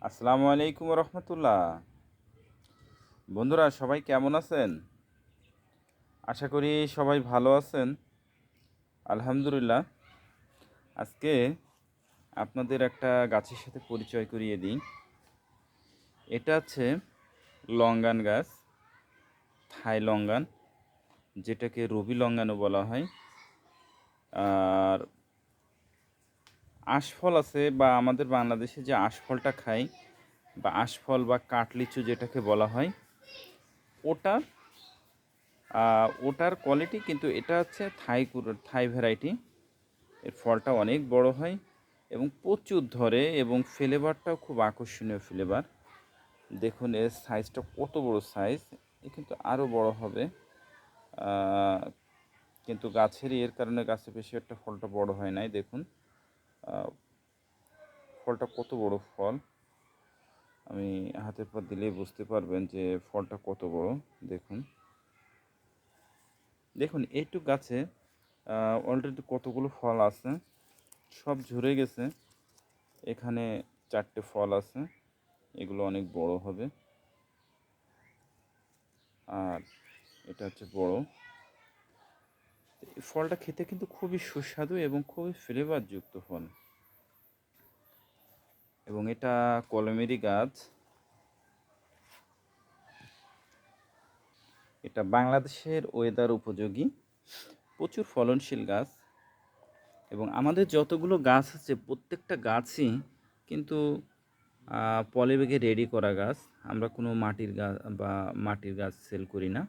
আসসালামু আলাইকুম রহমতুল্লাহ। বন্ধুরা সবাই কেমন আছেন? আশা করি সবাই ভালো আছেন। আলহামদুলিল্লাহ। আজকে আপনাদের একটা গাছের সাথে পরিচয় করিয়ে দিই। এটা হচ্ছে লঙ্গান গাছ, থাই লঙ্গান, যেটাকে রবি লঙ্গানও বলা হয়। আর আশফল আছে, বা আমাদের বাংলাদেশে যে আশফলটা খাই, বা আশফল বা কাঠলিচু যেটাকে বলা হয়, ওটা ওটার কোয়ালিটি, কিন্তু এটা হচ্ছে থাই ভ্যারাইটি। এর ফলটা অনেক বড় হয় এবং প্রচুর ধরে, এবং ফ্লেভারটাও খুব আকর্ষণীয় ফ্লেভার। দেখুন এর সাইজটা কত বড় সাইজ। এ কিন্তু আরও বড় হবে, আহ, কিন্তু গাছেরই এর কারণে গাছে বেশি একটা ফলটা বড় হয় নাই। দেখুন ফলটা কত বড় ফল, আমি হাতের পর দিলেই বুঝতে পারবেন যে ফলটা কত বড়। দেখুন দেখুন এইটুক গাছে অলরেডি কতগুলো ফল আছে, সব ঝরে গেছে। এখানে 4টে ফল আছে, এগুলো অনেক বড় হবে। আর এটা হচ্ছে বড়। এই ফলটা খেতে কিন্তু খুবই সুস্বাদু এবং খুবই ফ্লেভারযুক্ত ফল। এবং এটা কলমেরই গাছ। এটা বাংলাদেশের ওয়েদার উপযোগী, প্রচুর ফলনশীল গাছ। এবং আমাদের যতগুলো গাছ আছে প্রত্যেকটা গাছই কিন্তু পলিব্যাগে রেডি করা গাছ। আমরা কোনো মাটির গাছ বা মাটির গাছ সেল করি না।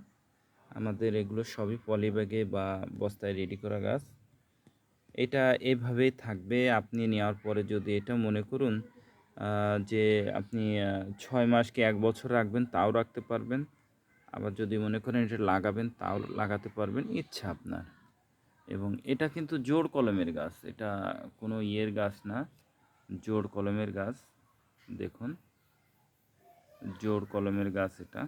আমাদের এগুলো সবই পলিব্যাগে বা বস্তায় রেডি করা গাছ। এটা এভাবেই থাকবে। আপনি নেওয়ার পরে যদি এটা মনে করুন যে আপনি 6 মাস কি 1 বছর রাখবেন, তাও রাখতে পারবেন। আবার যদি মনে করেন এটা লাগাবেন, তাও লাগাতে পারবেন, ইচ্ছা আপনার। এবং এটা কিন্তু জোড় কলমের গাছ, এটা কোনো ইয়ের গাছ না, জোড় কলমের গাছ। দেখুন জোড় কলমের গাছ এটা।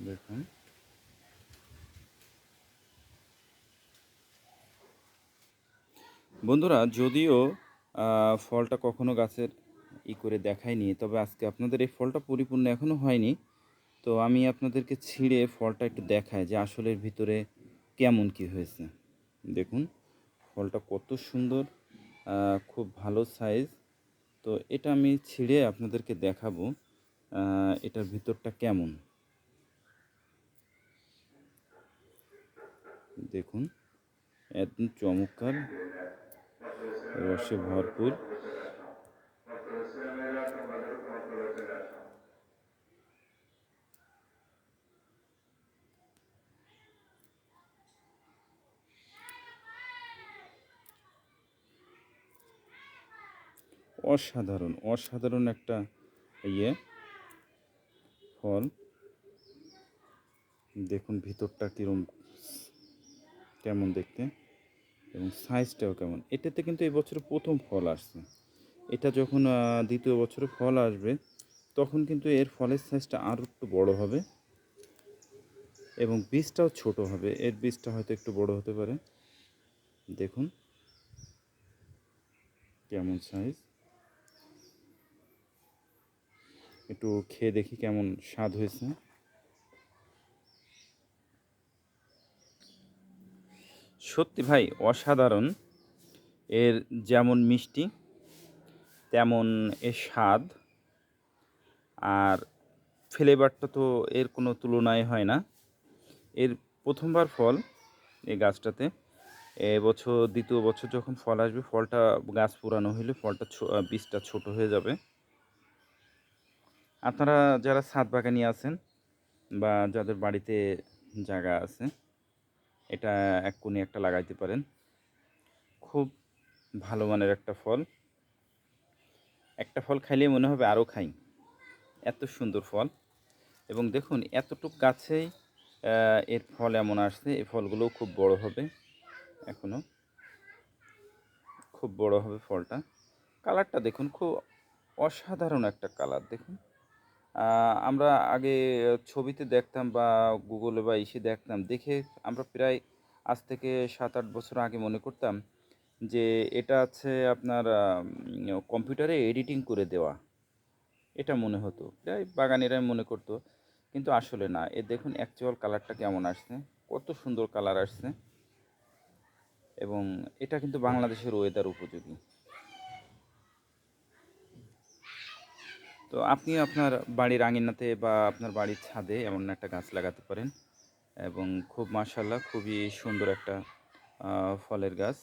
দেখুন বন্ধুরা, যদিও ফলটা কখনো গাছের করে দেখায়নি, তবে আজকে আপনাদের এই ফলটা পরিপূর্ণ এখনও হয়নি। তো আমি আপনাদেরকে ছিঁড়ে ফলটা একটু দেখাই যে আসলে এর ভিতরে কেমন কি হয়েছে। দেখুন ফলটা কত সুন্দর, খুব ভালো সাইজ। তো এটা আমি ছিঁড়ে আপনাদেরকে দেখাবো এটার ভিতরটা কেমন। দেখুন একদম চমৎকার, রসে ভরপুর। অসাধারণ অসাধারণ একটা ইয়ে ফল। দেখুন ভিতরটা কীরকম, কেমন দেখতে, এবং সাইজটাও কেমন। এটাতে কিন্তু এই বছর প্রথম ফল আসছে। এটা যখন দ্বিতীয় বছরে ফল আসবে, তখন কিন্তু এর ফলের সাইজটা আরও একটু বড় হবে এবং বীজটাও ছোট হবে। এর বীজটা হয়তো একটু বড় হতে পারে। দেখুন কেমন সাইজ, একটু খেয়ে দেখি কেমন স্বাদ হয়েছে। সত্যি ভাই অসাধারণ। এর যেমন মিষ্টি, তেমন এর স্বাদ, আর ফ্লেভারটা তো এর কোনো তুলনায় হয় না। এর প্রথমবার ফল এই গাছটাতে। এবছর দ্বিতীয় বছর যখন ফল আসবে, ফলটা গাছ পুরানো হলে ফলটা বীজটা ছোট হয়ে যাবে। আপনারা যারা ছাদ বাগানি আছেন বা যাদের বাড়িতে জায়গা আছে, এটা এক কোণে একটা লাগাইতে পারেন। খুব ভালো মানের একটা ফল। একটা ফল খাইলে মনে হবে আরও খাই, এত সুন্দর ফল। এবং দেখুন এতটুক গাছেই এর ফল এমন আসছে। এই ফলগুলোও খুব বড় হবে এখনও। খুব বড় হবে ফলটা। কালারটা দেখুন, খুব অসাধারণ একটা কালার দেখুন। আমরা আগে ছবিতে দেখতাম বা গুগলে বা ইসে দেখতাম, দেখে আমরা প্রায় আজ থেকে 7-8 বছর আগে মনে করতাম যে এটা আছে আপনার কম্পিউটারে এডিটিং করে দেওয়া, এটা মনে হতো, প্রায় বাগানিরাই মনে করতো। কিন্তু আসলে না, এ দেখুন অ্যাকচুয়াল কালারটা কেমন আসছে, কত সুন্দর কালার আসছে। এবং এটা কিন্তু বাংলাদেশের ওয়েদার উপযোগী। তো আপনি আপনার বাড়ির আঙিনাতে বা আপনার বাড়ির ছাদে এমন একটা গাছ লাগাতে পারেন, এবং খুব মাশাআল্লাহ খুবই সুন্দর একটা ফলের গাছ,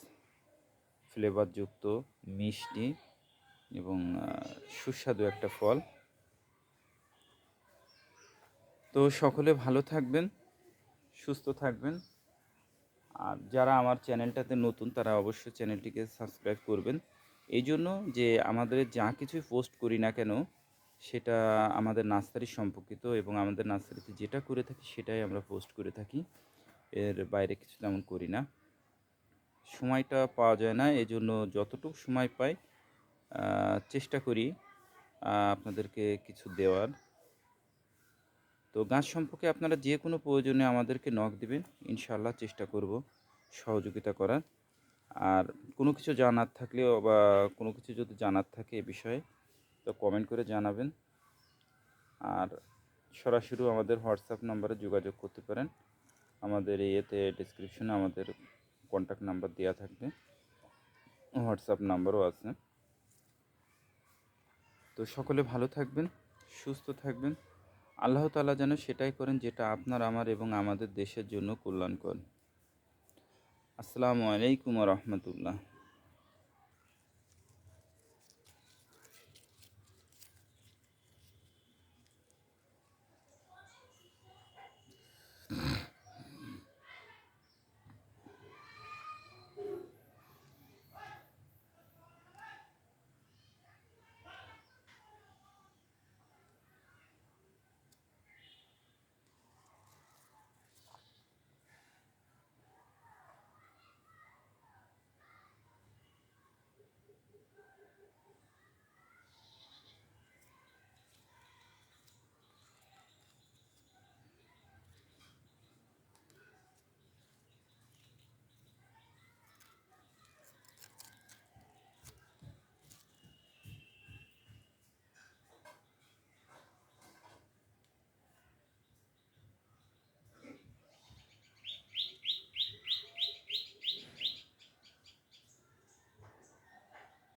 ফ্লেভারযুক্ত, মিষ্টি এবং সুস্বাদু একটা ফল। তো সকলে ভালো থাকবেন, সুস্থ থাকবেন। আর যারা আমার চ্যানেলটাতে নতুন তারা অবশ্যই চ্যানেলটিকে সাবস্ক্রাইব করবেন। এই জন্য যে আমাদের যা কিছুই পোস্ট করি না কেন সেটা আমাদের নার্সারি সম্পর্কিত, এবং আমাদের নার্সারিতে যেটা করে থাকি সেটাই আমরা পোস্ট করে থাকি, এর বাইরে কিছু তেমন করি না। সময়টা পাওয়া যায় না, এজন্য যতটুকু সময় পাই চেষ্টা করি আপনাদেরকে কিছু দেওয়ার। তো গাছ সম্পর্কে আপনারা যে কোনো প্রয়োজনে আমাদেরকে নক দিবেন, ইনশাআল্লাহ চেষ্টা করব সহযোগিতা করার। আর কোনো কিছু জানার থাকলেও বা কোনো কিছু যদি জানার থাকে এ বিষয়ে, তো কমেন্ট করে জানাবেন। আর সরাসরি আমাদের হোয়াটসঅ্যাপ নাম্বারে যোগাযোগ করতে পারেন। আমাদের ইয়েতে ডেসক্রিপশনে আমাদের কন্ট্যাক্ট নাম্বার দেওয়া থাকবে, হোয়াটসঅ্যাপ নাম্বারও আছে। তো সকলে ভালো থাকবেন, সুস্থ থাকবেন। আল্লাহ তাআলা যেন সেটাই করেন যেটা আপনার, আমার এবং আমাদের দেশের জন্য কল্যাণকর। আসসালামু আলাইকুম ওয়া রাহমাতুল্লাহ।